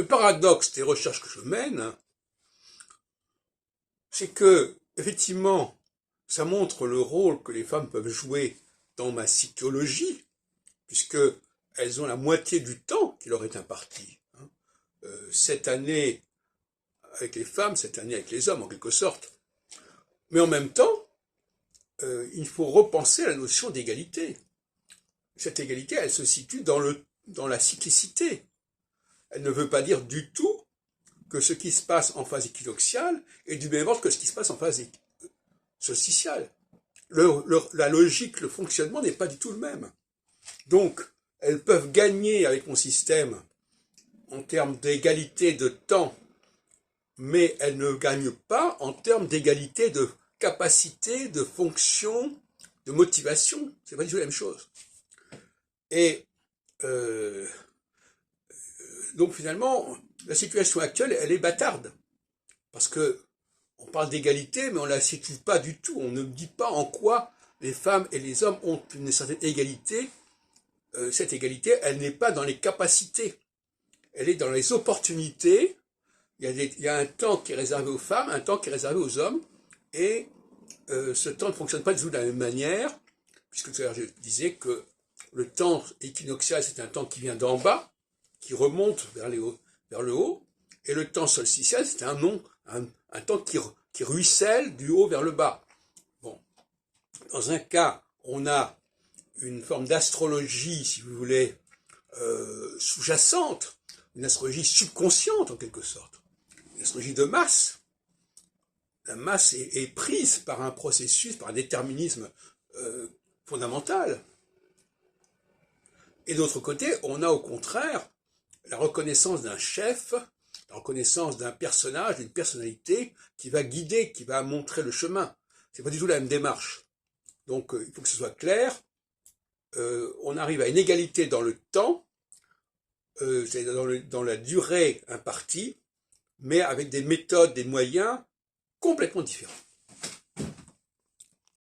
Le paradoxe des recherches que je mène, c'est que, effectivement, ça montre le rôle que les femmes peuvent jouer dans ma psychologie, puisque elles ont la moitié du temps qui leur est imparti. Cette année avec les femmes, cette année avec les hommes, en quelque sorte. Mais en même temps, il faut repenser la notion d'égalité. Cette égalité, elle se situe dans la cyclicité. Elle ne veut pas dire du tout que ce qui se passe en phase équinoxiale est du même ordre que ce qui se passe en phase solsticiale. La logique, le fonctionnement n'est pas du tout le même. Donc, elles peuvent gagner avec mon système en termes d'égalité de temps, mais elles ne gagnent pas en termes d'égalité de capacité, de fonction, de motivation. C'est pas du tout la même chose. Et donc finalement, la situation actuelle, elle est bâtarde. Parce que on parle d'égalité, mais on ne la situe pas du tout. On ne dit pas en quoi les femmes et les hommes ont une certaine égalité. Cette égalité, elle n'est pas dans les capacités. Elle est dans les opportunités. Il y a un temps qui est réservé aux femmes, un temps qui est réservé aux hommes. Et ce temps ne fonctionne pas du tout de la même manière, puisque tout à l'heure je disais que le temps équinoxial, c'est un temps qui vient d'en bas, qui remonte vers le haut, et le temps solsticial, c'est un temps qui ruisselle du haut vers le bas. Bon. Dans un cas, on a une forme d'astrologie, si vous voulez, sous-jacente, une astrologie subconsciente en quelque sorte, une astrologie de masse. La masse est prise par un processus, par un déterminisme fondamental. Et d'autre côté, on a au contraire la reconnaissance d'un chef, la reconnaissance d'un personnage, d'une personnalité qui va guider, qui va montrer le chemin. C'est pas du tout la même démarche. Donc il faut que ce soit clair. On arrive à une égalité dans le temps, c'est-à-dire dans la durée impartie, mais avec des méthodes, des moyens complètement différents.